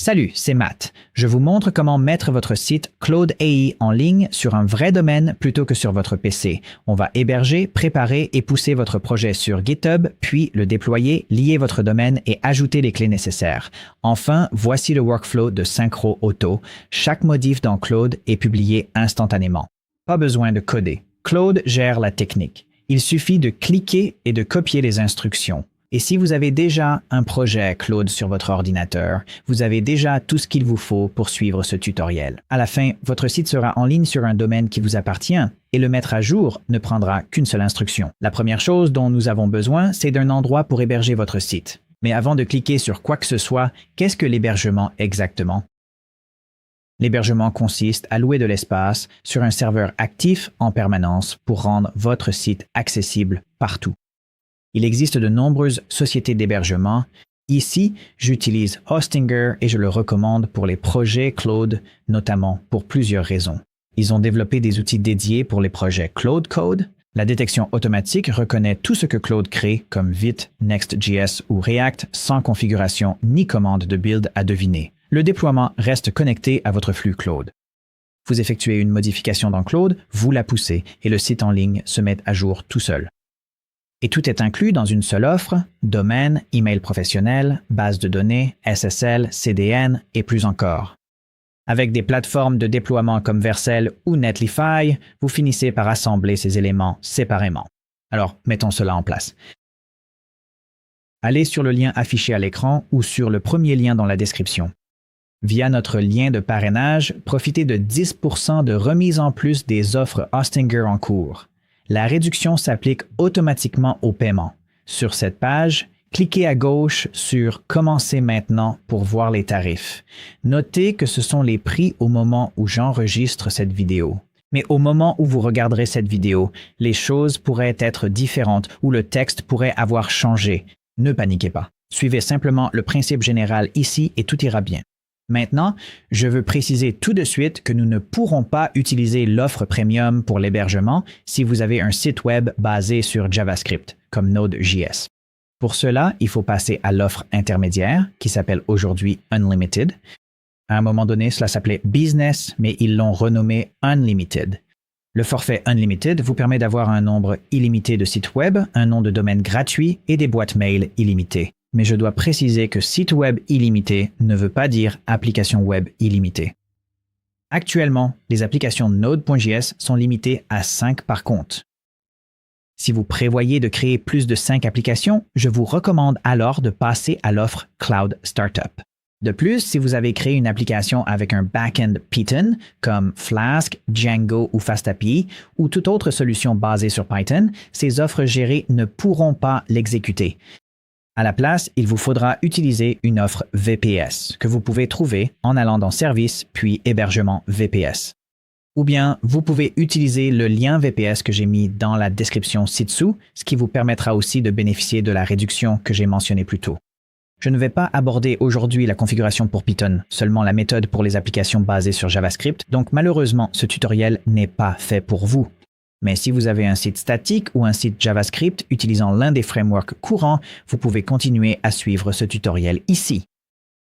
Salut, c'est Matt. Je vous montre comment mettre votre site Claude AI en ligne sur un vrai domaine plutôt que sur votre PC. On va héberger, préparer et pousser votre projet sur GitHub, puis le déployer, lier votre domaine et ajouter les clés nécessaires. Enfin, voici le workflow de Synchro Auto. Chaque modif dans Claude est publié instantanément. Pas besoin de coder. Claude gère la technique. Il suffit de cliquer et de copier les instructions. Et si vous avez déjà un projet Claude sur votre ordinateur, vous avez déjà tout ce qu'il vous faut pour suivre ce tutoriel. À la fin, votre site sera en ligne sur un domaine qui vous appartient et le mettre à jour ne prendra qu'une seule instruction. La première chose dont nous avons besoin, c'est d'un endroit pour héberger votre site. Mais avant de cliquer sur quoi que ce soit, qu'est-ce que l'hébergement exactement? L'hébergement consiste à louer de l'espace sur un serveur actif en permanence pour rendre votre site accessible partout. Il existe de nombreuses sociétés d'hébergement. Ici, j'utilise Hostinger et je le recommande pour les projets Claude, notamment pour plusieurs raisons. Ils ont développé des outils dédiés pour les projets Claude Code. La détection automatique reconnaît tout ce que Claude crée, comme Vite, Next.js ou React, sans configuration ni commande de build à deviner. Le déploiement reste connecté à votre flux Claude. Vous effectuez une modification dans Claude, vous la poussez et le site en ligne se met à jour tout seul. Et tout est inclus dans une seule offre, domaine, email professionnel, base de données, SSL, CDN et plus encore. Avec des plateformes de déploiement comme Vercel ou Netlify, vous finissez par assembler ces éléments séparément. Alors, mettons cela en place. Allez sur le lien affiché à l'écran ou sur le premier lien dans la description. Via notre lien de parrainage, profitez de 10% de remise en plus des offres Hostinger en cours. La réduction s'applique automatiquement au paiement. Sur cette page, cliquez à gauche sur « Commencez maintenant » pour voir les tarifs. Notez que ce sont les prix au moment où j'enregistre cette vidéo. Mais au moment où vous regarderez cette vidéo, les choses pourraient être différentes ou le texte pourrait avoir changé. Ne paniquez pas. Suivez simplement le principe général ici et tout ira bien. Maintenant, je veux préciser tout de suite que nous ne pourrons pas utiliser l'offre premium pour l'hébergement si vous avez un site web basé sur JavaScript, comme Node.js. Pour cela, il faut passer à l'offre intermédiaire, qui s'appelle aujourd'hui Unlimited. À un moment donné, cela s'appelait Business, mais ils l'ont renommé Unlimited. Le forfait Unlimited vous permet d'avoir un nombre illimité de sites web, un nom de domaine gratuit et des boîtes mail illimitées. Mais je dois préciser que site web illimité ne veut pas dire application web illimitée. Actuellement, les applications Node.js sont limitées à 5 par compte. Si vous prévoyez de créer plus de 5 applications, je vous recommande alors de passer à l'offre Cloud Startup. De plus, si vous avez créé une application avec un back-end Python, comme Flask, Django ou FastAPI, ou toute autre solution basée sur Python, ces offres gérées ne pourront pas l'exécuter. À la place, il vous faudra utiliser une offre VPS que vous pouvez trouver en allant dans Services puis Hébergement VPS. Ou bien, vous pouvez utiliser le lien VPS que j'ai mis dans la description ci-dessous, ce qui vous permettra aussi de bénéficier de la réduction que j'ai mentionnée plus tôt. Je ne vais pas aborder aujourd'hui la configuration pour Python, seulement la méthode pour les applications basées sur JavaScript, donc malheureusement, ce tutoriel n'est pas fait pour vous. Mais si vous avez un site statique ou un site JavaScript utilisant l'un des frameworks courants, vous pouvez continuer à suivre ce tutoriel ici.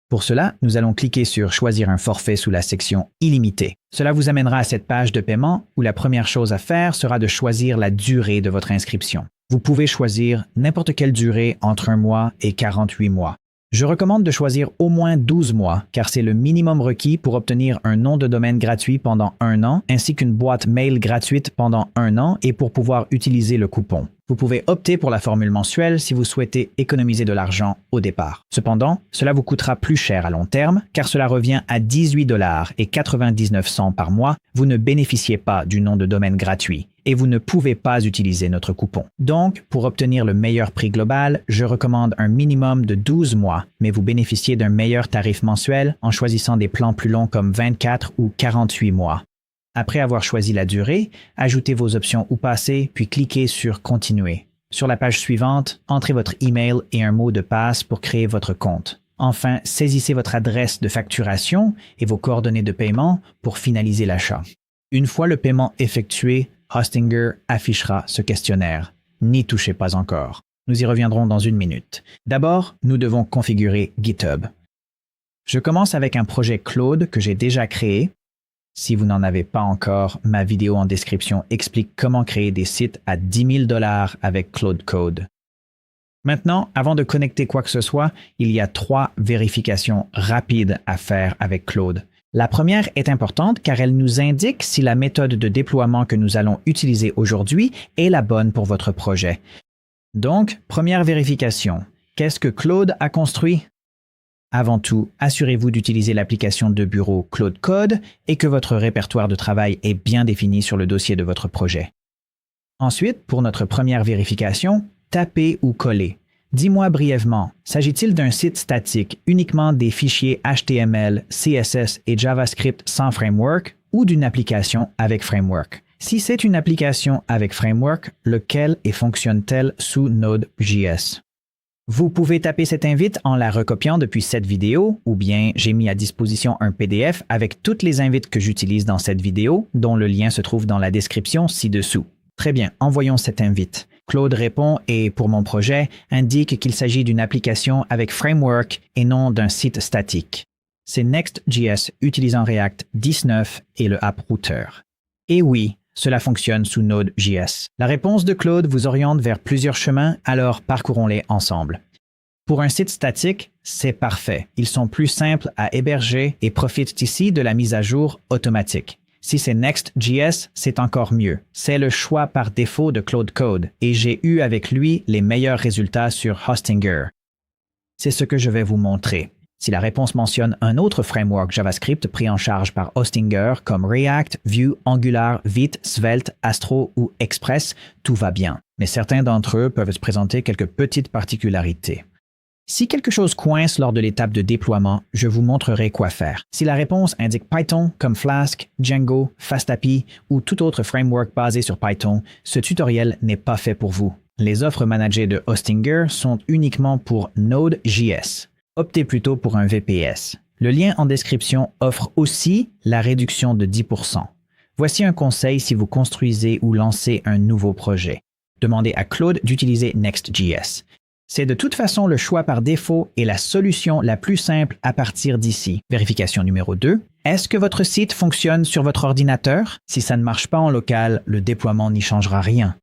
Pour cela, nous allons cliquer sur « Choisir un forfait » sous la section « Illimité ». Cela vous amènera à cette page de paiement où la première chose à faire sera de choisir la durée de votre inscription. Vous pouvez choisir n'importe quelle durée entre 1 mois et 48 mois. Je recommande de choisir au moins 12 mois, car c'est le minimum requis pour obtenir un nom de domaine gratuit pendant 1 an, ainsi qu'une boîte mail gratuite pendant 1 an et pour pouvoir utiliser le coupon. Vous pouvez opter pour la formule mensuelle si vous souhaitez économiser de l'argent au départ. Cependant, cela vous coûtera plus cher à long terme, car cela revient à 18,99 $ par mois. Vous ne bénéficiez pas du nom de domaine gratuit et vous ne pouvez pas utiliser notre coupon. Donc, pour obtenir le meilleur prix global, je recommande un minimum de 12 mois, mais vous bénéficiez d'un meilleur tarif mensuel en choisissant des plans plus longs comme 24 ou 48 mois. Après avoir choisi la durée, ajoutez vos options ou passez, puis cliquez sur « Continuer ». Sur la page suivante, entrez votre email et un mot de passe pour créer votre compte. Enfin, saisissez votre adresse de facturation et vos coordonnées de paiement pour finaliser l'achat. Une fois le paiement effectué, Hostinger affichera ce questionnaire. N'y touchez pas encore. Nous y reviendrons dans une minute. D'abord, nous devons configurer GitHub. Je commence avec un projet Claude que j'ai déjà créé. Si vous n'en avez pas encore, ma vidéo en description explique comment créer des sites à 10 000 $ avec Claude Code. Maintenant, avant de connecter quoi que ce soit, il y a 3 vérifications rapides à faire avec Claude. La première est importante car elle nous indique si la méthode de déploiement que nous allons utiliser aujourd'hui est la bonne pour votre projet. Donc, première vérification. Qu'est-ce que Claude a construit? Avant tout, assurez-vous d'utiliser l'application de bureau Claude Code et que votre répertoire de travail est bien défini sur le dossier de votre projet. Ensuite, pour notre première vérification, tapez ou collez. Dis-moi brièvement, s'agit-il d'un site statique uniquement des fichiers HTML, CSS et JavaScript sans framework ou d'une application avec framework? Si c'est une application avec framework, lequel et fonctionne-t-elle sous Node.js? Vous pouvez taper cette invite en la recopiant depuis cette vidéo ou bien j'ai mis à disposition un PDF avec toutes les invites que j'utilise dans cette vidéo dont le lien se trouve dans la description ci-dessous. Très bien, envoyons cette invite. Claude répond et, pour mon projet, indique qu'il s'agit d'une application avec framework et non d'un site statique. C'est Next.js utilisant React 19 et le App Router. Et oui, cela fonctionne sous Node.js. La réponse de Claude vous oriente vers plusieurs chemins, alors parcourons-les ensemble. Pour un site statique, c'est parfait. Ils sont plus simples à héberger et profitent ici de la mise à jour automatique. Si c'est Next.js, c'est encore mieux. C'est le choix par défaut de Claude Code et j'ai eu avec lui les meilleurs résultats sur Hostinger. C'est ce que je vais vous montrer. Si la réponse mentionne un autre framework JavaScript pris en charge par Hostinger comme React, Vue, Angular, Vite, Svelte, Astro ou Express, tout va bien. Mais certains d'entre eux peuvent se présenter quelques petites particularités. Si quelque chose coince lors de l'étape de déploiement, je vous montrerai quoi faire. Si la réponse indique Python comme Flask, Django, FastAPI ou tout autre framework basé sur Python, ce tutoriel n'est pas fait pour vous. Les offres managées de Hostinger sont uniquement pour Node.js. Optez plutôt pour un VPS. Le lien en description offre aussi la réduction de 10%. Voici un conseil si vous construisez ou lancez un nouveau projet. Demandez à Claude d'utiliser Next.js. C'est de toute façon le choix par défaut et la solution la plus simple à partir d'ici. Vérification numéro 2. Est-ce que votre site fonctionne sur votre ordinateur? Si ça ne marche pas en local, le déploiement n'y changera rien.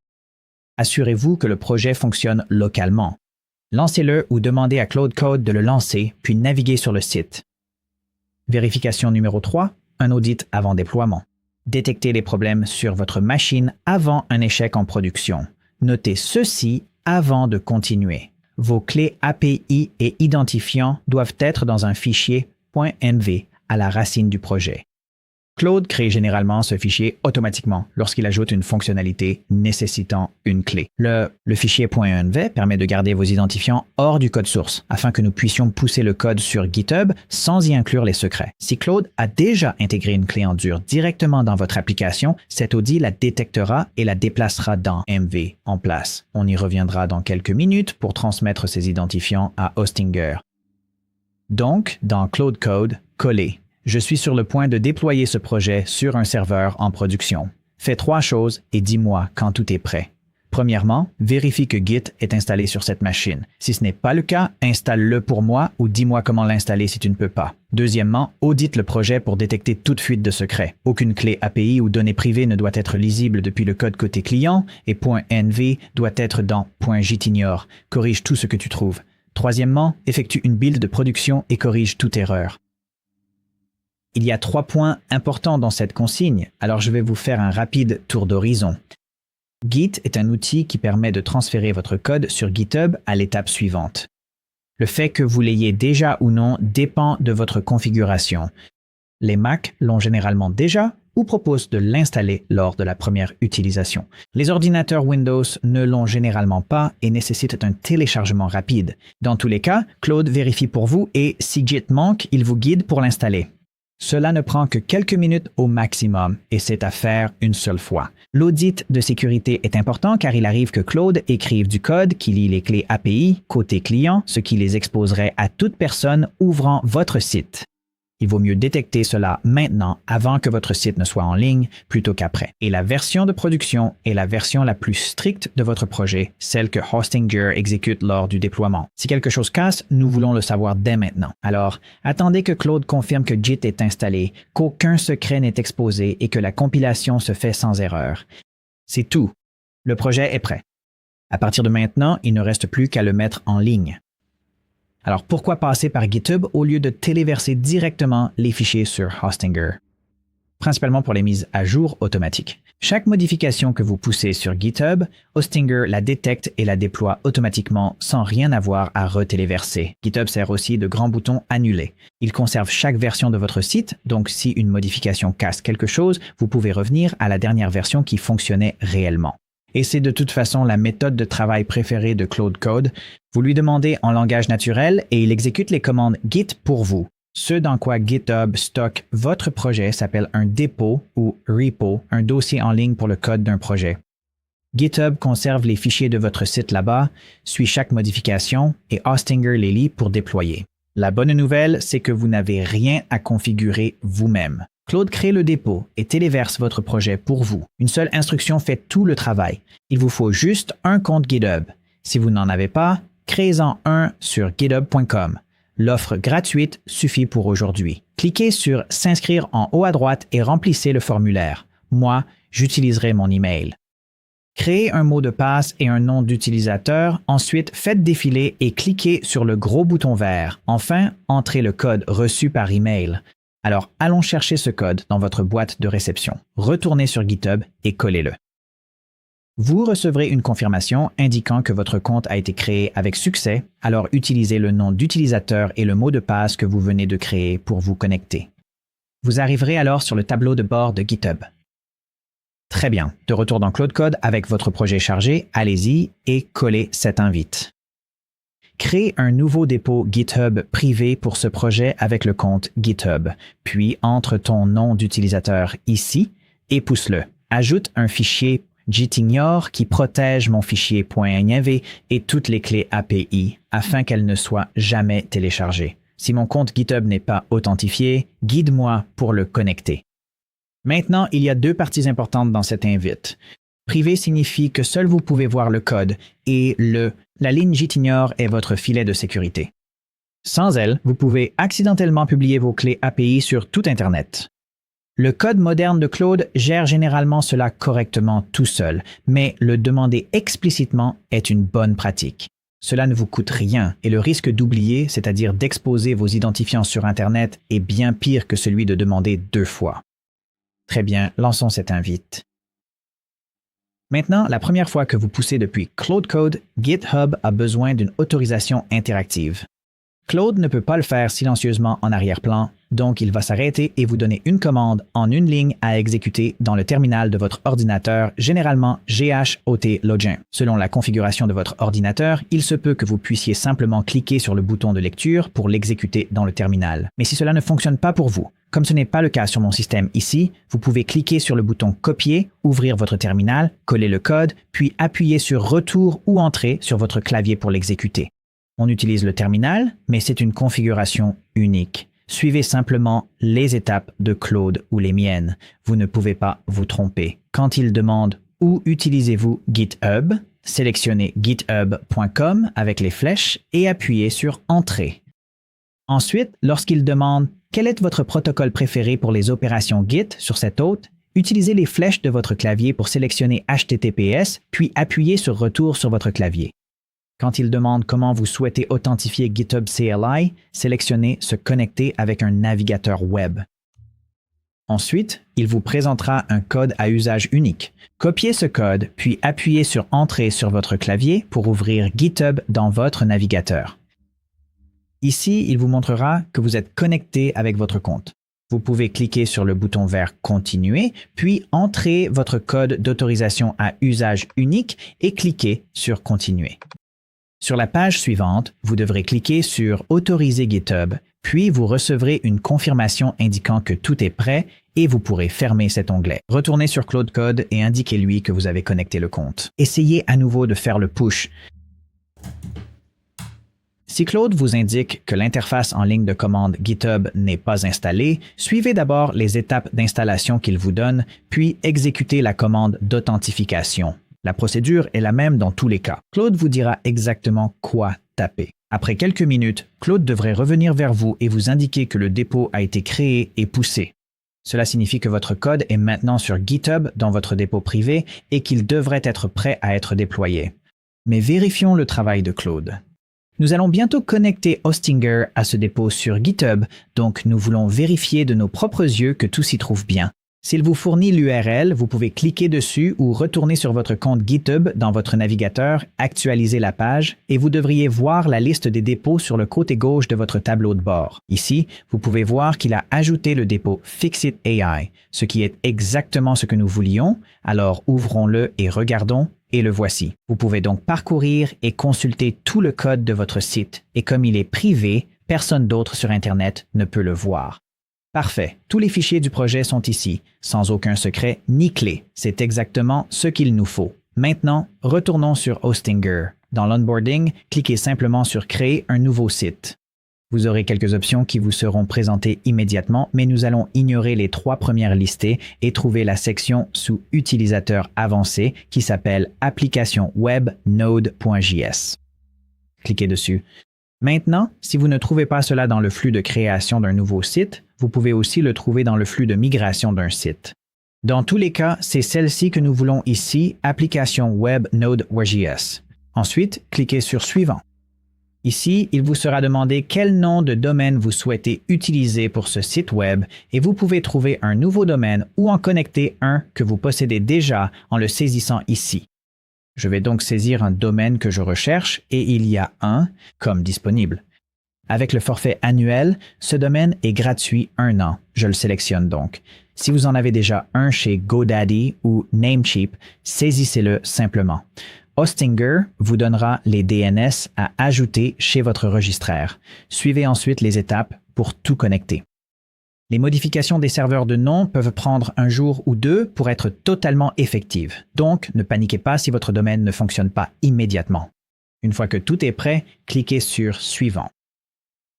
Assurez-vous que le projet fonctionne localement. Lancez-le ou demandez à Claude Code de le lancer, puis naviguez sur le site. Vérification numéro 3. Un audit avant déploiement. Détectez les problèmes sur votre machine avant un échec en production. Notez ceci avant de continuer. Vos clés API et identifiants doivent être dans un fichier .mv à la racine du projet. Claude crée généralement ce fichier automatiquement lorsqu'il ajoute une fonctionnalité nécessitant une clé. Le fichier .env permet de garder vos identifiants hors du code source afin que nous puissions pousser le code sur GitHub sans y inclure les secrets. Si Claude a déjà intégré une clé en dur directement dans votre application, cet audit la détectera et la déplacera dans MV en place. On y reviendra dans quelques minutes pour transmettre ces identifiants à Hostinger. Donc, dans Claude Code, collez. Je suis sur le point de déployer ce projet sur un serveur en production. Fais 3 choses et dis-moi quand tout est prêt. Premièrement, vérifie que Git est installé sur cette machine. Si ce n'est pas le cas, installe-le pour moi ou dis-moi comment l'installer si tu ne peux pas. Deuxièmement, audite le projet pour détecter toute fuite de secret. Aucune clé API ou donnée privée ne doit être lisible depuis le code côté client et .env doit être dans .jtignore. Corrige tout ce que tu trouves. Troisièmement, effectue une build de production et corrige toute erreur. Il y a 3 points importants dans cette consigne, alors je vais vous faire un rapide tour d'horizon. Git est un outil qui permet de transférer votre code sur GitHub à l'étape suivante. Le fait que vous l'ayez déjà ou non dépend de votre configuration. Les Mac l'ont généralement déjà ou proposent de l'installer lors de la première utilisation. Les ordinateurs Windows ne l'ont généralement pas et nécessitent un téléchargement rapide. Dans tous les cas, Claude vérifie pour vous et si Git manque, il vous guide pour l'installer. Cela ne prend que quelques minutes au maximum et c'est à faire une seule fois. L'audit de sécurité est important car il arrive que Claude écrive du code qui lit les clés API côté client, ce qui les exposerait à toute personne ouvrant votre site. Il vaut mieux détecter cela maintenant avant que votre site ne soit en ligne plutôt qu'après. Et la version de production est la version la plus stricte de votre projet, celle que Hostinger exécute lors du déploiement. Si quelque chose casse, nous voulons le savoir dès maintenant. Alors, attendez que Claude confirme que Git est installé, qu'aucun secret n'est exposé et que la compilation se fait sans erreur. C'est tout. Le projet est prêt. À partir de maintenant, il ne reste plus qu'à le mettre en ligne. Alors pourquoi passer par GitHub au lieu de téléverser directement les fichiers sur Hostinger? Principalement pour les mises à jour automatiques. Chaque modification que vous poussez sur GitHub, Hostinger la détecte et la déploie automatiquement sans rien avoir à retéléverser. GitHub sert aussi de grand bouton Annuler. Il conserve chaque version de votre site, donc si une modification casse quelque chose, vous pouvez revenir à la dernière version qui fonctionnait réellement. Et c'est de toute façon la méthode de travail préférée de Claude Code. Vous lui demandez en langage naturel et il exécute les commandes Git pour vous. Ce dans quoi GitHub stocke votre projet s'appelle un dépôt ou repo, un dossier en ligne pour le code d'un projet. GitHub conserve les fichiers de votre site là-bas, suit chaque modification et Hostinger les lit pour déployer. La bonne nouvelle, c'est que vous n'avez rien à configurer vous-même. Claude crée le dépôt et téléverse votre projet pour vous. Une seule instruction fait tout le travail. Il vous faut juste un compte GitHub. Si vous n'en avez pas, créez-en un sur github.com. L'offre gratuite suffit pour aujourd'hui. Cliquez sur « S'inscrire » en haut à droite et remplissez le formulaire. Moi, j'utiliserai mon email. Créez un mot de passe et un nom d'utilisateur. Ensuite, faites défiler et cliquez sur le gros bouton vert. Enfin, entrez le code reçu par email. Alors, allons chercher ce code dans votre boîte de réception. Retournez sur GitHub et collez-le. Vous recevrez une confirmation indiquant que votre compte a été créé avec succès, alors utilisez le nom d'utilisateur et le mot de passe que vous venez de créer pour vous connecter. Vous arriverez alors sur le tableau de bord de GitHub. Très bien, de retour dans Claude Code avec votre projet chargé, allez-y et collez cette invite. Crée un nouveau dépôt GitHub privé pour ce projet avec le compte GitHub, puis entre ton nom d'utilisateur ici et pousse-le. Ajoute un fichier gitignore qui protège mon fichier .env et toutes les clés API afin qu'elles ne soient jamais téléchargées. Si mon compte GitHub n'est pas authentifié, guide-moi pour le connecter. Maintenant, il y a deux parties importantes dans cette invite. Privé signifie que seul vous pouvez voir le code et la ligne gitignore est votre filet de sécurité. Sans elle, vous pouvez accidentellement publier vos clés API sur tout Internet. Le code moderne de Claude gère généralement cela correctement tout seul, mais le demander explicitement est une bonne pratique. Cela ne vous coûte rien et le risque d'oublier, c'est-à-dire d'exposer vos identifiants sur Internet, est bien pire que celui de demander 2 fois. Très bien, lançons cette invite. Maintenant, la première fois que vous poussez depuis Claude Code, GitHub a besoin d'une autorisation interactive. Claude ne peut pas le faire silencieusement en arrière-plan, donc il va s'arrêter et vous donner une commande en une ligne à exécuter dans le terminal de votre ordinateur, généralement GHOT-Login. Selon la configuration de votre ordinateur, il se peut que vous puissiez simplement cliquer sur le bouton de lecture pour l'exécuter dans le terminal. Mais si cela ne fonctionne pas pour vous, comme ce n'est pas le cas sur mon système ici, vous pouvez cliquer sur le bouton Copier, ouvrir votre terminal, coller le code, puis appuyer sur Retour ou Entrée sur votre clavier pour l'exécuter. On utilise le terminal, mais c'est une configuration unique. Suivez simplement les étapes de Claude ou les miennes. Vous ne pouvez pas vous tromper. Quand il demande « Où utilisez-vous GitHub ?», sélectionnez github.com avec les flèches et appuyez sur « Entrée ». Ensuite, lorsqu'il demande « Quel est votre protocole préféré pour les opérations Git » sur cette hôte, utilisez les flèches de votre clavier pour sélectionner HTTPS, puis appuyez sur « Retour » sur votre clavier. Quand il demande comment vous souhaitez authentifier GitHub CLI, sélectionnez « Se connecter avec un navigateur web ». Ensuite, il vous présentera un code à usage unique. Copiez ce code, puis appuyez sur « Entrée » sur votre clavier pour ouvrir GitHub dans votre navigateur. Ici, il vous montrera que vous êtes connecté avec votre compte. Vous pouvez cliquer sur le bouton vert « Continuer », puis entrer votre code d'autorisation à usage unique et cliquer sur « Continuer ». Sur la page suivante, vous devrez cliquer sur « Autoriser GitHub », puis vous recevrez une confirmation indiquant que tout est prêt et vous pourrez fermer cet onglet. Retournez sur Claude Code et indiquez-lui que vous avez connecté le compte. Essayez à nouveau de faire le push. Si Claude vous indique que l'interface en ligne de commande GitHub n'est pas installée, suivez d'abord les étapes d'installation qu'il vous donne, puis exécutez la commande d'authentification. La procédure est la même dans tous les cas. Claude vous dira exactement quoi taper. Après quelques minutes, Claude devrait revenir vers vous et vous indiquer que le dépôt a été créé et poussé. Cela signifie que votre code est maintenant sur GitHub dans votre dépôt privé et qu'il devrait être prêt à être déployé. Mais vérifions le travail de Claude. Nous allons bientôt connecter Hostinger à ce dépôt sur GitHub, donc nous voulons vérifier de nos propres yeux que tout s'y trouve bien. S'il vous fournit l'URL, vous pouvez cliquer dessus ou retourner sur votre compte GitHub dans votre navigateur, actualiser la page et vous devriez voir la liste des dépôts sur le côté gauche de votre tableau de bord. Ici, vous pouvez voir qu'il a ajouté le dépôt Fixit AI, ce qui est exactement ce que nous voulions, alors ouvrons-le et regardons. Et le voici. Vous pouvez donc parcourir et consulter tout le code de votre site et comme il est privé, personne d'autre sur Internet ne peut le voir. Parfait. Tous les fichiers du projet sont ici, sans aucun secret ni clé. C'est exactement ce qu'il nous faut. Maintenant, retournons sur Hostinger. Dans l'onboarding, cliquez simplement sur Créer un nouveau site. Vous aurez quelques options qui vous seront présentées immédiatement, mais nous allons ignorer les 3 premières listées et trouver la section sous Utilisateur avancé qui s'appelle Application web node.js. Cliquez dessus. Maintenant, si vous ne trouvez pas cela dans le flux de création d'un nouveau site, vous pouvez aussi le trouver dans le flux de migration d'un site. Dans tous les cas, c'est celle-ci que nous voulons ici, Application web node.js. Ensuite, cliquez sur Suivant. Ici, il vous sera demandé quel nom de domaine vous souhaitez utiliser pour ce site web et vous pouvez trouver un nouveau domaine ou en connecter un que vous possédez déjà en le saisissant ici. Je vais donc saisir un domaine que je recherche et il y a un comme disponible. Avec le forfait annuel, ce domaine est gratuit 1 an. Je le sélectionne donc. Si vous en avez déjà un chez GoDaddy ou Namecheap, saisissez-le simplement. Hostinger vous donnera les DNS à ajouter chez votre registraire. Suivez ensuite les étapes pour tout connecter. Les modifications des serveurs de nom peuvent prendre 1 jour ou 2 pour être totalement effectives. Donc, ne paniquez pas si votre domaine ne fonctionne pas immédiatement. Une fois que tout est prêt, cliquez sur Suivant.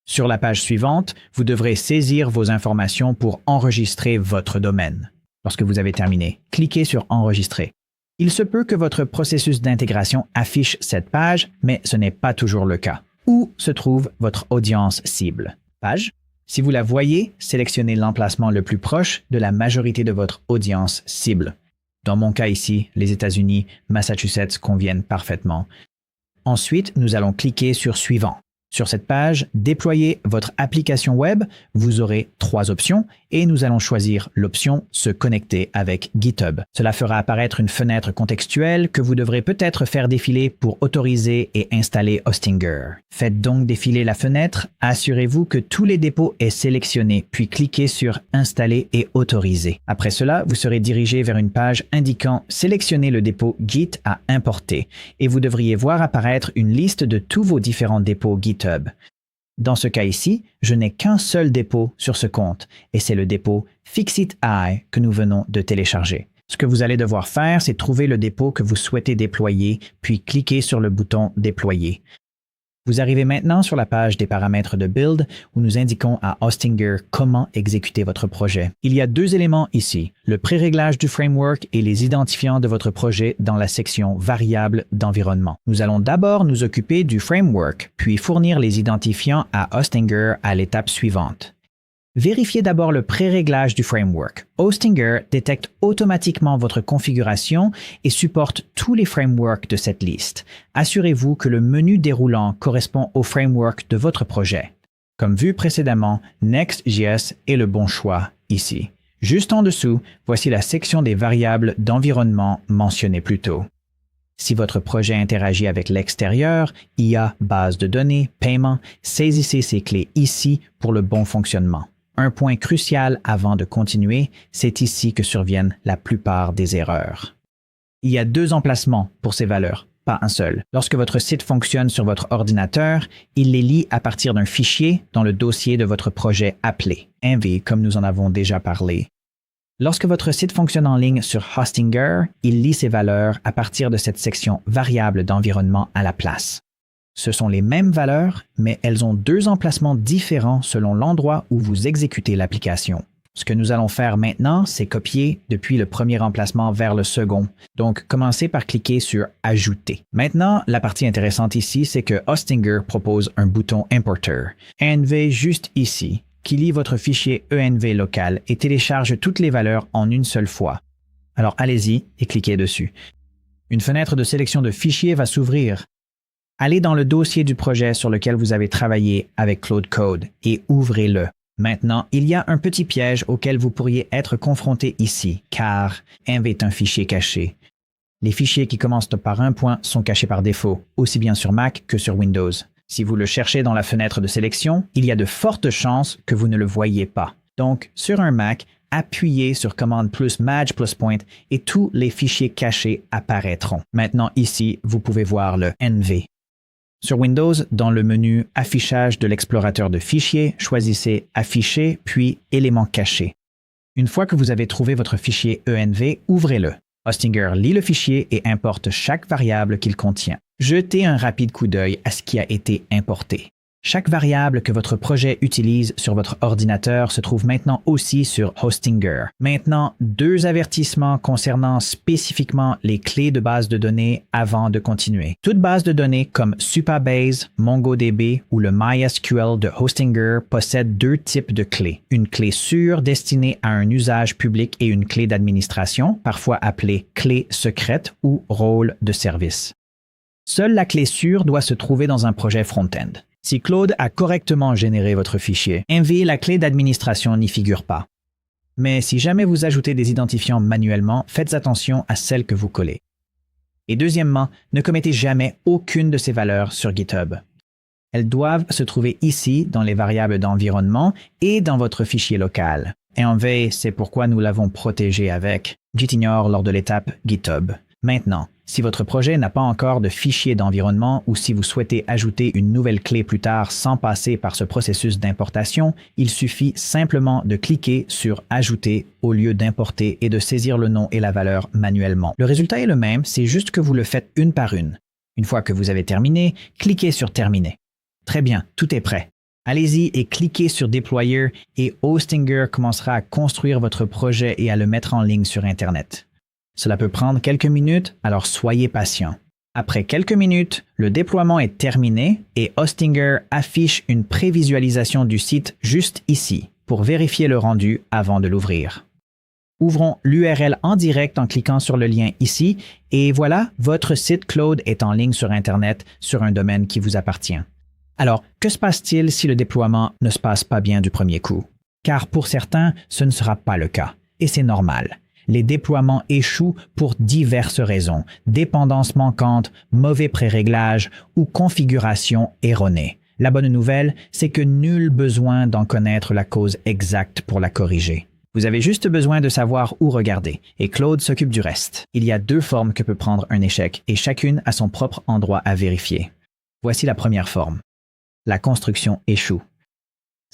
Sur la page suivante, vous devrez saisir vos informations pour enregistrer votre domaine. Lorsque vous avez terminé, cliquez sur Enregistrer. Il se peut que votre processus d'intégration affiche cette page, mais ce n'est pas toujours le cas. Où se trouve votre audience cible? Page. Si vous la voyez, sélectionnez l'emplacement le plus proche de la majorité de votre audience cible. Dans mon cas ici, les États-Unis, Massachusetts conviennent parfaitement. Ensuite, nous allons cliquer sur Suivant. Sur cette page, déployez votre application web, vous aurez 3 options et nous allons choisir l'option Se connecter avec GitHub. Cela fera apparaître une fenêtre contextuelle que vous devrez peut-être faire défiler pour autoriser et installer Hostinger. Faites donc défiler la fenêtre, assurez-vous que tous les dépôts est sélectionnés, puis cliquez sur Installer et autoriser. Après cela, vous serez dirigé vers une page indiquant Sélectionnez le dépôt Git à importer et vous devriez voir apparaître une liste de tous vos différents dépôts GitHub. Dans ce cas ici, je n'ai qu'un seul dépôt sur ce compte et c'est le dépôt Fixit AI que nous venons de télécharger. Ce que vous allez devoir faire, c'est trouver le dépôt que vous souhaitez déployer, puis cliquer sur le bouton Déployer. Vous arrivez maintenant sur la page des paramètres de Build où nous indiquons à Hostinger comment exécuter votre projet. Il y a 2 éléments ici, le pré-réglage du framework et les identifiants de votre projet dans la section Variables d'environnement. Nous allons d'abord nous occuper du framework, puis fournir les identifiants à Hostinger à l'étape suivante. Vérifiez d'abord le pré-réglage du framework. Hostinger détecte automatiquement votre configuration et supporte tous les frameworks de cette liste. Assurez-vous que le menu déroulant correspond au framework de votre projet. Comme vu précédemment, Next.js est le bon choix ici. Juste en dessous, voici la section des variables d'environnement mentionnées plus tôt. Si votre projet interagit avec l'extérieur, IA, base de données, paiement, saisissez ces clés ici pour le bon fonctionnement. Un point crucial avant de continuer, c'est ici que surviennent la plupart des erreurs. Il y a 2 emplacements pour ces valeurs, pas un seul. Lorsque votre site fonctionne sur votre ordinateur, il les lit à partir d'un fichier dans le dossier de votre projet appelé env, comme nous en avons déjà parlé. Lorsque votre site fonctionne en ligne sur Hostinger, il lit ces valeurs à partir de cette section Variables d'environnement à la place. Ce sont les mêmes valeurs, mais elles ont deux emplacements différents selon l'endroit où vous exécutez l'application. Ce que nous allons faire maintenant, c'est copier depuis le premier emplacement vers le second. Donc, commencez par cliquer sur « Ajouter ». Maintenant, la partie intéressante ici, c'est que Hostinger propose un bouton Importer, ENV juste ici, qui lit votre fichier ENV local et télécharge toutes les valeurs en une seule fois. Alors, allez-y et cliquez dessus. Une fenêtre de sélection de fichiers va s'ouvrir. Allez dans le dossier du projet sur lequel vous avez travaillé avec Claude Code et ouvrez-le. Maintenant, il y a un petit piège auquel vous pourriez être confronté ici, car env est un fichier caché. Les fichiers qui commencent par un point sont cachés par défaut, aussi bien sur Mac que sur Windows. Si vous le cherchez dans la fenêtre de sélection, il y a de fortes chances que vous ne le voyez pas. Donc, sur un Mac, appuyez sur commande plus Maj plus Point et tous les fichiers cachés apparaîtront. Maintenant, ici, vous pouvez voir le env. Sur Windows, dans le menu « Affichage de l'explorateur de fichiers », choisissez « Afficher » puis « Éléments cachés ». Une fois que vous avez trouvé votre fichier ENV, ouvrez-le. Hostinger lit le fichier et importe chaque variable qu'il contient. Jetez un rapide coup d'œil à ce qui a été importé. Chaque variable que votre projet utilise sur votre ordinateur se trouve maintenant aussi sur Hostinger. Maintenant, deux avertissements concernant spécifiquement les clés de base de données avant de continuer. Toute base de données comme Supabase, MongoDB ou le MySQL de Hostinger possède deux types de clés. Une clé sûre destinée à un usage public et une clé d'administration, parfois appelée clé secrète ou rôle de service. Seule la clé sûre doit se trouver dans un projet front-end. Si Claude a correctement généré votre fichier, env, la clé d'administration n'y figure pas. Mais si jamais vous ajoutez des identifiants manuellement, faites attention à celles que vous collez. Et deuxièmement, ne commettez jamais aucune de ces valeurs sur GitHub. Elles doivent se trouver ici dans les variables d'environnement et dans votre fichier local. Env, c'est pourquoi nous l'avons protégé avec Gitignore lors de l'étape GitHub. Maintenant, si votre projet n'a pas encore de fichier d'environnement ou si vous souhaitez ajouter une nouvelle clé plus tard sans passer par ce processus d'importation, il suffit simplement de cliquer sur « Ajouter » au lieu d'importer et de saisir le nom et la valeur manuellement. Le résultat est le même, c'est juste que vous le faites une par une. Une fois que vous avez terminé, cliquez sur « Terminer ». Très bien, tout est prêt. Allez-y et cliquez sur « Deployer » et Hostinger commencera à construire votre projet et à le mettre en ligne sur Internet. Cela peut prendre quelques minutes, alors soyez patient. Après quelques minutes, le déploiement est terminé et Hostinger affiche une prévisualisation du site juste ici pour vérifier le rendu avant de l'ouvrir. Ouvrons l'URL en direct en cliquant sur le lien ici et voilà, votre site Claude est en ligne sur Internet sur un domaine qui vous appartient. Alors, que se passe-t-il si le déploiement ne se passe pas bien du premier coup? Car pour certains, ce ne sera pas le cas et c'est normal. Les déploiements échouent pour diverses raisons, dépendance manquante, mauvais pré-réglage ou configuration erronée. La bonne nouvelle, c'est que nul besoin d'en connaître la cause exacte pour la corriger. Vous avez juste besoin de savoir où regarder, et Claude s'occupe du reste. Il y a deux formes que peut prendre un échec, et chacune a son propre endroit à vérifier. Voici la première forme. La construction échoue.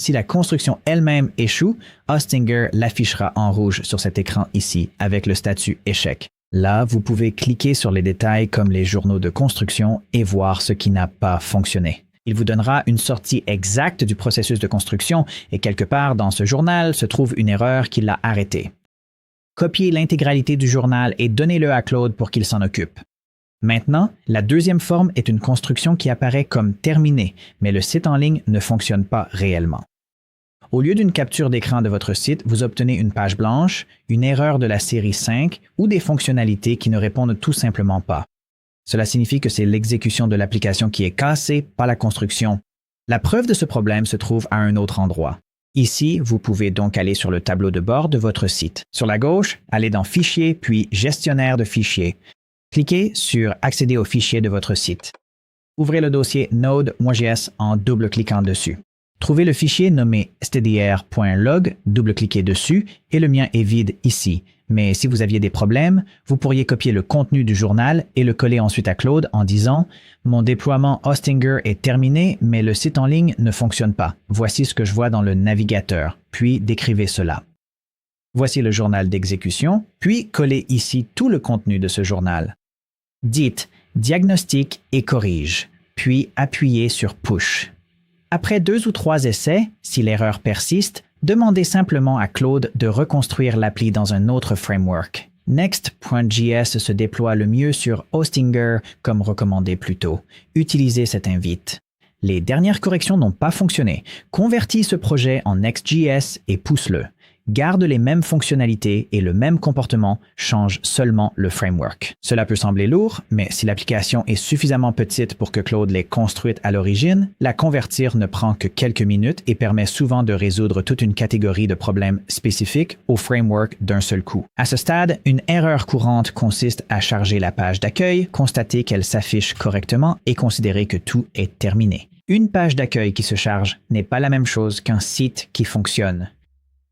Si la construction elle-même échoue, Hostinger l'affichera en rouge sur cet écran ici avec le statut « Échec ». Là, vous pouvez cliquer sur les détails comme les journaux de construction et voir ce qui n'a pas fonctionné. Il vous donnera une sortie exacte du processus de construction et quelque part dans ce journal se trouve une erreur qui l'a arrêté. Copiez l'intégralité du journal et donnez-le à Claude pour qu'il s'en occupe. Maintenant, la deuxième forme est une construction qui apparaît comme terminée, mais le site en ligne ne fonctionne pas réellement. Au lieu d'une capture d'écran de votre site, vous obtenez une page blanche, une erreur de la série 5 ou des fonctionnalités qui ne répondent tout simplement pas. Cela signifie que c'est l'exécution de l'application qui est cassée, pas la construction. La preuve de ce problème se trouve à un autre endroit. Ici, vous pouvez donc aller sur le tableau de bord de votre site. Sur la gauche, allez dans Fichier puis Gestionnaire de fichiers. Cliquez sur « Accéder aux fichiers de votre site ». Ouvrez le dossier Node.js en double-cliquant dessus. Trouvez le fichier nommé stdr.log, double-cliquez dessus et le mien est vide ici. Mais si vous aviez des problèmes, vous pourriez copier le contenu du journal et le coller ensuite à Claude en disant « Mon déploiement Hostinger est terminé, mais le site en ligne ne fonctionne pas. Voici ce que je vois dans le navigateur. » Puis décrivez cela. Voici le journal d'exécution, puis collez ici tout le contenu de ce journal. Dites « Diagnostic et corrige », puis appuyez sur Push. Après 2 ou 3 essais, si l'erreur persiste, demandez simplement à Claude de reconstruire l'appli dans un autre framework. Next.js se déploie le mieux sur Hostinger comme recommandé plus tôt. Utilisez cette invite. Les dernières corrections n'ont pas fonctionné. Convertis ce projet en Next.js et pousse-le. Garde les mêmes fonctionnalités et le même comportement, change seulement le framework. Cela peut sembler lourd, mais si l'application est suffisamment petite pour que Claude l'ait construite à l'origine, la convertir ne prend que quelques minutes et permet souvent de résoudre toute une catégorie de problèmes spécifiques au framework d'un seul coup. À ce stade, une erreur courante consiste à charger la page d'accueil, constater qu'elle s'affiche correctement et considérer que tout est terminé. Une page d'accueil qui se charge n'est pas la même chose qu'un site qui fonctionne.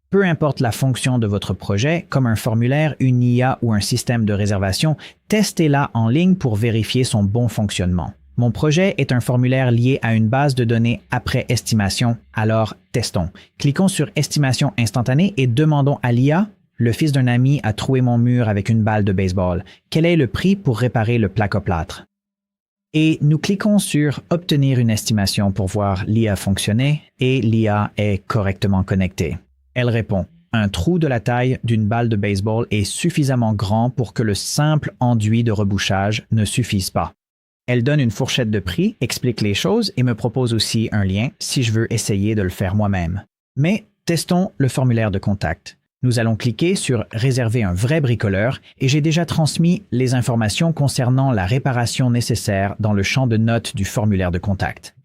Peu importe la fonction de votre projet, comme un formulaire, une IA ou un système de réservation, testez-la en ligne pour vérifier son bon fonctionnement. Mon projet est un formulaire lié à une base de données après estimation, alors testons. Cliquons sur Estimation instantanée et demandons à l'IA « Le fils d'un ami a troué mon mur avec une balle de baseball. Quel est le prix pour réparer le placoplâtre? » Et nous cliquons sur « Obtenir une estimation » pour voir l'IA fonctionner et l'IA est correctement connectée. Elle répond « Un trou de la taille d'une balle de baseball est suffisamment grand pour que le simple enduit de rebouchage ne suffise pas. » Elle donne une fourchette de prix, explique les choses et me propose aussi un lien si je veux essayer de le faire moi-même. Mais testons le formulaire de contact. Nous allons cliquer sur « Réserver un vrai bricoleur » et j'ai déjà transmis les informations concernant la réparation nécessaire dans le champ de notes du formulaire de contact.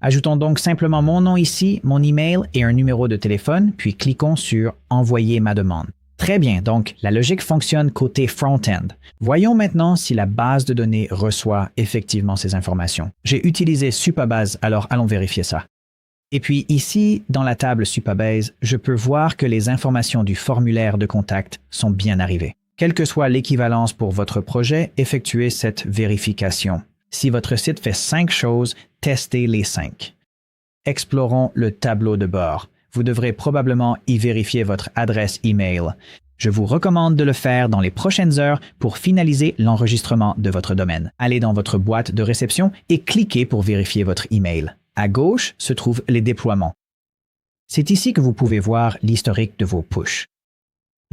Ajoutons donc simplement mon nom ici, mon email et un numéro de téléphone, puis cliquons sur « Envoyer ma demande ». Très bien, donc la logique fonctionne côté front-end. Voyons maintenant si la base de données reçoit effectivement ces informations. J'ai utilisé Supabase, alors allons vérifier ça. Et puis ici, dans la table Supabase, je peux voir que les informations du formulaire de contact sont bien arrivées. Quelle que soit l'équivalence pour votre projet, effectuez cette vérification. Si votre site fait 5 choses, testez les 5. Explorons le tableau de bord. Vous devrez probablement y vérifier votre adresse email. Je vous recommande de le faire dans les prochaines heures pour finaliser l'enregistrement de votre domaine. Allez dans votre boîte de réception et cliquez pour vérifier votre email. À gauche se trouvent les déploiements. C'est ici que vous pouvez voir l'historique de vos pushs.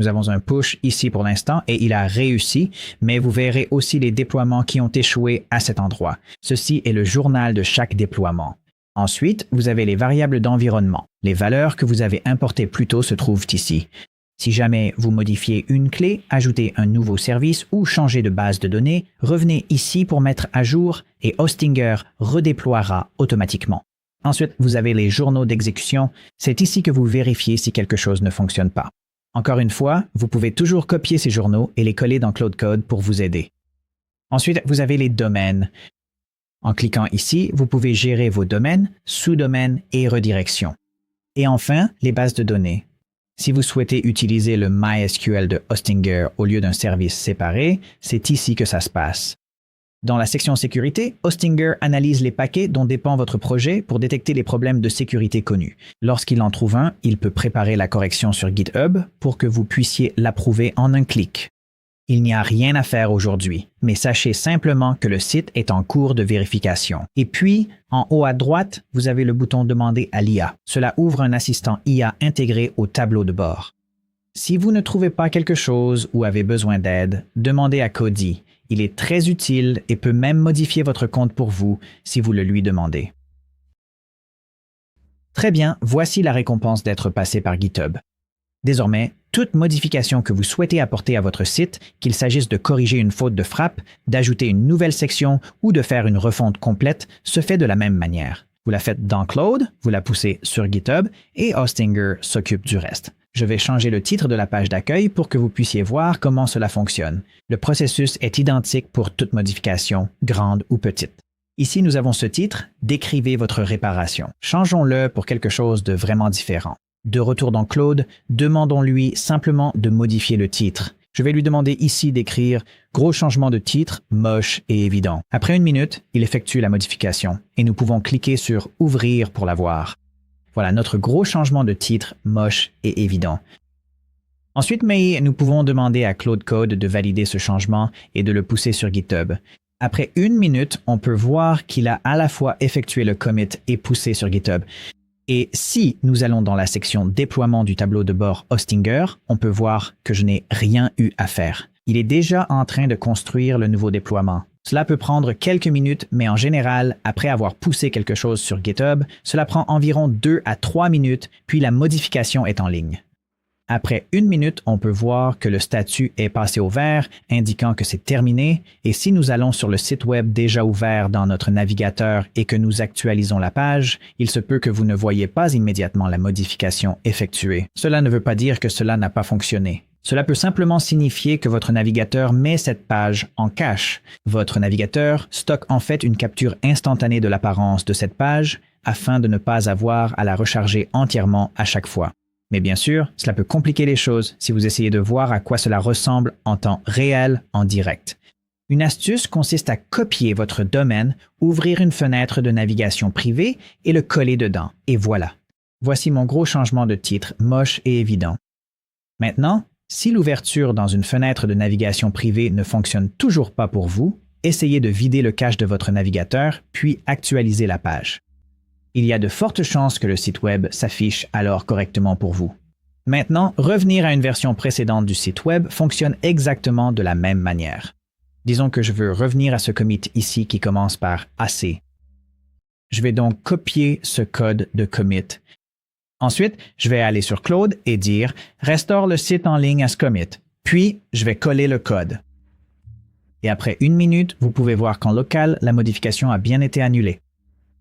Nous avons un push ici pour l'instant et il a réussi, mais vous verrez aussi les déploiements qui ont échoué à cet endroit. Ceci est le journal de chaque déploiement. Ensuite, vous avez les variables d'environnement. Les valeurs que vous avez importées plus tôt se trouvent ici. Si jamais vous modifiez une clé, ajoutez un nouveau service ou changez de base de données, revenez ici pour mettre à jour et Hostinger redéploiera automatiquement. Ensuite, vous avez les journaux d'exécution. C'est ici que vous vérifiez si quelque chose ne fonctionne pas. Encore une fois, vous pouvez toujours copier ces journaux et les coller dans Claude Code pour vous aider. Ensuite, vous avez les domaines. En cliquant ici, vous pouvez gérer vos domaines, sous-domaines et redirections. Et enfin, les bases de données. Si vous souhaitez utiliser le MySQL de Hostinger au lieu d'un service séparé, c'est ici que ça se passe. Dans la section sécurité, Hostinger analyse les paquets dont dépend votre projet pour détecter les problèmes de sécurité connus. Lorsqu'il en trouve un, il peut préparer la correction sur GitHub pour que vous puissiez l'approuver en un clic. Il n'y a rien à faire aujourd'hui, mais sachez simplement que le site est en cours de vérification. Et puis, en haut à droite, vous avez le bouton « Demander à l'IA ». Cela ouvre un assistant IA intégré au tableau de bord. Si vous ne trouvez pas quelque chose ou avez besoin d'aide, demandez à Cody. Il est très utile et peut même modifier votre compte pour vous si vous le lui demandez. Très bien, voici la récompense d'être passé par GitHub. Désormais, toute modification que vous souhaitez apporter à votre site, qu'il s'agisse de corriger une faute de frappe, d'ajouter une nouvelle section ou de faire une refonte complète, se fait de la même manière. Vous la faites dans Claude, vous la poussez sur GitHub et Hostinger s'occupe du reste. Je vais changer le titre de la page d'accueil pour que vous puissiez voir comment cela fonctionne. Le processus est identique pour toute modification, grande ou petite. Ici, nous avons ce titre « Décrivez votre réparation ». Changeons-le pour quelque chose de vraiment différent. De retour dans Claude, demandons-lui simplement de modifier le titre. Je vais lui demander ici d'écrire « Gros changement de titre, moche et évident ». Après 1 minute, il effectue la modification et nous pouvons cliquer sur « Ouvrir » pour la voir. Voilà notre gros changement de titre, moche et évident. Ensuite, nous pouvons demander à Claude Code de valider ce changement et de le pousser sur GitHub. Après 1 minute, on peut voir qu'il a à la fois effectué le commit et poussé sur GitHub. Et si nous allons dans la section déploiement du tableau de bord Hostinger, on peut voir que je n'ai rien eu à faire. Il est déjà en train de construire le nouveau déploiement. Cela peut prendre quelques minutes, mais en général, après avoir poussé quelque chose sur GitHub, cela prend environ 2 à 3 minutes, puis la modification est en ligne. Après 1 minute, on peut voir que le statut est passé au vert, indiquant que c'est terminé, et si nous allons sur le site web déjà ouvert dans notre navigateur et que nous actualisons la page, il se peut que vous ne voyez pas immédiatement la modification effectuée. Cela ne veut pas dire que cela n'a pas fonctionné. Cela peut simplement signifier que votre navigateur met cette page en cache. Votre navigateur stocke en fait une capture instantanée de l'apparence de cette page afin de ne pas avoir à la recharger entièrement à chaque fois. Mais bien sûr, cela peut compliquer les choses si vous essayez de voir à quoi cela ressemble en temps réel, en direct. Une astuce consiste à copier votre domaine, ouvrir une fenêtre de navigation privée et le coller dedans. Et voilà. Voici mon gros changement de titre, moche et évident. Maintenant, si l'ouverture dans une fenêtre de navigation privée ne fonctionne toujours pas pour vous, essayez de vider le cache de votre navigateur, puis actualisez la page. Il y a de fortes chances que le site web s'affiche alors correctement pour vous. Maintenant, revenir à une version précédente du site web fonctionne exactement de la même manière. Disons que je veux revenir à ce commit ici qui commence par AC. Je vais donc copier ce code de commit. Ensuite, je vais aller sur Claude et dire « Restaure le site en ligne à ce commit ». Puis, je vais coller le code. Et après 1 minute, vous pouvez voir qu'en local, la modification a bien été annulée.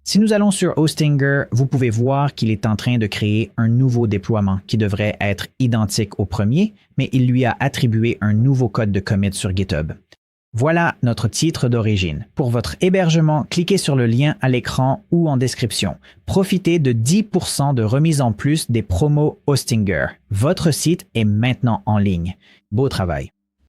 Si nous allons sur Hostinger, vous pouvez voir qu'il est en train de créer un nouveau déploiement qui devrait être identique au premier, mais il lui a attribué un nouveau code de commit sur GitHub. Voilà notre titre d'origine. Pour votre hébergement, cliquez sur le lien à l'écran ou en description. Profitez de 10% de remise en plus des promos Hostinger. Votre site est maintenant en ligne. Beau travail!